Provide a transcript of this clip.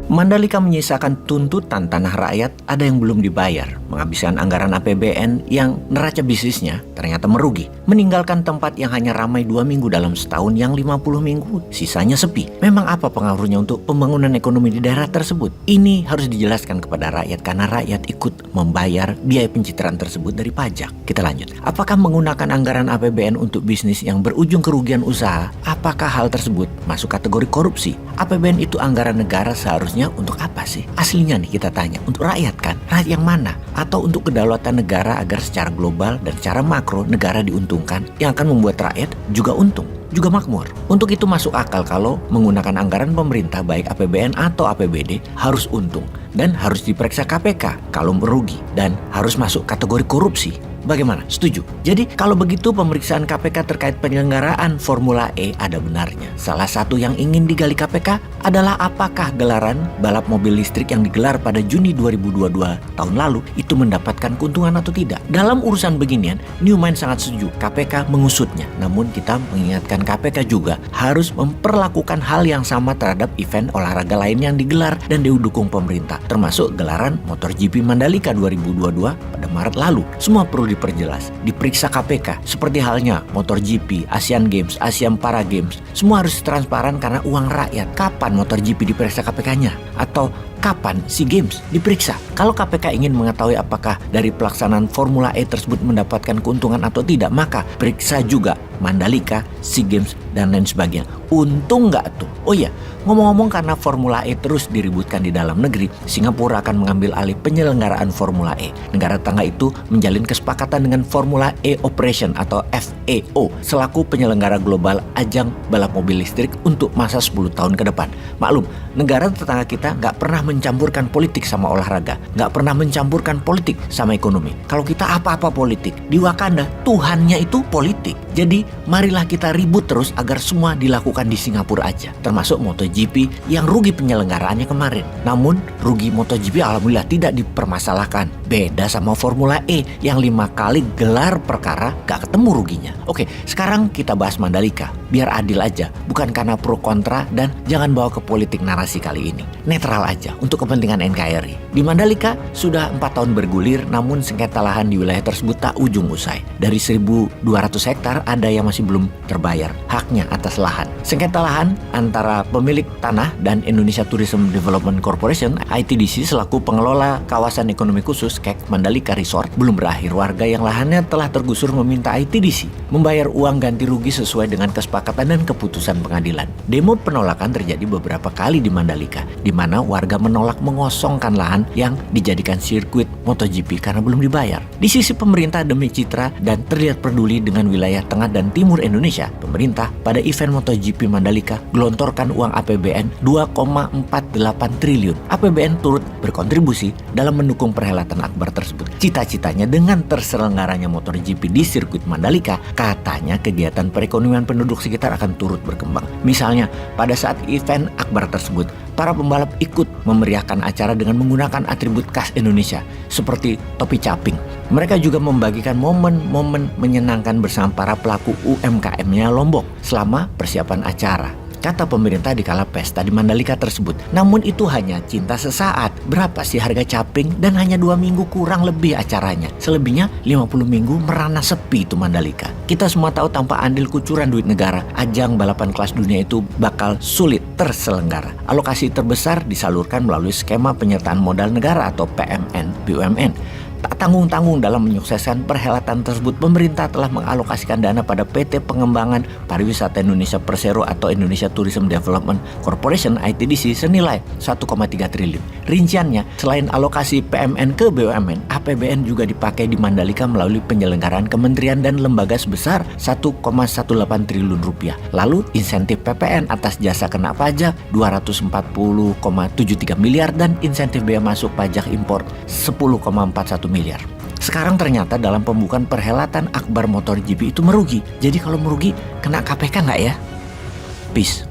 Mandalika menyisakan tuntutan tanah rakyat ada yang belum dibayar, menghabiskan anggaran APBN yang neraca bisnisnya ternyata merugi, meninggalkan tempat yang hanya ramai 2 minggu dalam setahun yang 50 minggu sisanya sepi. Memang apa pengaruhnya untuk pembangunan ekonomi di daerah tersebut? Ini harus dijelaskan kepada rakyat karena rakyat ikut membayar biaya pencitraan tersebut dari pajak. Kita lanjut. Apakah menggunakan anggaran APBN untuk bisnis yang berujung kerugian usaha? Apakah hal tersebut masuk kategori korupsi? APBN itu anggaran negara, seharusnya untuk apa sih? Aslinya nih kita tanya, untuk rakyat kan? Rakyat yang mana? Atau untuk kedaulatan negara agar secara global dan secara makro negara diuntungkan, yang akan membuat rakyat juga untung, juga makmur. Untuk itu masuk akal kalau menggunakan anggaran pemerintah baik APBN atau APBD harus untung dan harus diperiksa KPK kalau merugi dan harus masuk kategori korupsi. Bagaimana? Setuju? Jadi kalau begitu pemeriksaan KPK terkait penyelenggaraan Formula E ada benarnya. Salah satu yang ingin digali KPK adalah apakah gelaran balap mobil listrik yang digelar pada Juni 2022 tahun lalu itu mendapatkan keuntungan atau tidak. Dalam urusan beginian, Newmind sangat setuju KPK mengusutnya. Namun kita mengingatkan KPK juga harus memperlakukan hal yang sama terhadap event olahraga lain yang digelar dan didukung pemerintah, termasuk gelaran MotoGP Mandalika 2022 pada Maret lalu. Semua perlu diperjelas, diperiksa KPK, seperti halnya MotoGP, Asian Games, Asian Para Games. Semua harus transparan karena uang rakyat. Kapan MotoGP diperiksa KPK-nya? Atau kapan SEA Games diperiksa? Kalau KPK ingin mengetahui apakah dari pelaksanaan Formula E tersebut mendapatkan keuntungan atau tidak, maka periksa juga Mandalika, SEA Games, dan lain sebagainya. Untung nggak tuh? Oh iya, ngomong-ngomong, karena Formula E terus diributkan di dalam negeri, Singapura akan mengambil alih penyelenggaraan Formula E. Negara tetangga itu menjalin kesepakatan dengan Formula E Operation atau FAO selaku penyelenggara global ajang balap mobil listrik untuk masa 10 tahun ke depan. Maklum, negara tetangga kita nggak pernah mencampurkan politik sama olahraga, nggak pernah mencampurkan politik sama ekonomi. Kalau kita apa-apa politik, di Wakanda Tuhannya itu politik. Jadi marilah kita ribut terus agar semua dilakukan di Singapura aja, termasuk MotoGP yang rugi penyelenggaraannya kemarin. Namun rugi MotoGP alhamdulillah tidak dipermasalahkan. Beda sama Formula E yang 5 kali gelar perkara gak ketemu ruginya. Oke, sekarang kita bahas Mandalika. Biar adil aja, bukan karena pro kontra, dan jangan bawa ke politik narasi kali ini. Netral aja untuk kepentingan NKRI. Di Mandalika sudah 4 tahun bergulir, namun sengketa lahan di wilayah tersebut tak ujung usai. Dari 1.200 hektar ada yang masih belum terbayar haknya atas lahan. Sengketa lahan antara pemilik tanah dan Indonesia Tourism Development Corporation (ITDC) selaku pengelola kawasan ekonomi khusus KEK Mandalika Resort belum berakhir. Warga yang lahannya telah tergusur meminta ITDC membayar uang ganti rugi sesuai dengan kesepakatan dan keputusan pengadilan. Demo penolakan terjadi beberapa kali di Mandalika, di mana warga menolak mengosongkan lahan yang dijadikan sirkuit MotoGP karena belum dibayar. Di sisi pemerintah demi citra dan terlihat peduli dengan wilayah tengah dan timur Indonesia, pemerintah pada event MotoGP Mandalika gelontorkan uang APBN 2,48 triliun. APBN turut berkontribusi dalam mendukung perhelatan akbar tersebut. Cita-citanya dengan terselenggaranya MotoGP di sirkuit Mandalika, katanya kegiatan perekonomian penduduk sekitar akan turut berkembang. Misalnya, pada saat event akbar tersebut, para pembalap ikut memeriahkan acara dengan menggunakan atribut khas Indonesia seperti topi caping. Mereka juga membagikan momen-momen menyenangkan bersama para pelaku UMKM-nya Lombok selama persiapan acara, kata pemerintah di kala pesta di Mandalika tersebut. Namun itu hanya cinta sesaat. Berapa sih harga caping? Dan hanya 2 minggu kurang lebih acaranya. Selebihnya 50 minggu merana sepi itu Mandalika. Kita semua tahu tanpa andil kucuran duit negara, ajang balapan kelas dunia itu bakal sulit terselenggara. Alokasi terbesar disalurkan melalui skema penyertaan modal negara atau PMN BUMN. Tak tanggung-tanggung dalam menyukseskan perhelatan tersebut, pemerintah telah mengalokasikan dana pada PT Pengembangan Pariwisata Indonesia Persero atau Indonesia Tourism Development Corporation (ITDC) senilai 1,3 triliun. Rinciannya, selain alokasi PMN ke BUMN, APBN juga dipakai di Mandalika melalui penyelenggaraan kementerian dan lembaga sebesar 1,18 triliun rupiah. Lalu insentif PPN atas jasa kena pajak 240,73 miliar dan insentif bea masuk pajak impor 10,41 miliar. Sekarang ternyata dalam pembukaan perhelatan akbar MotoGP itu merugi. Jadi kalau merugi, kena KPK nggak ya? Peace.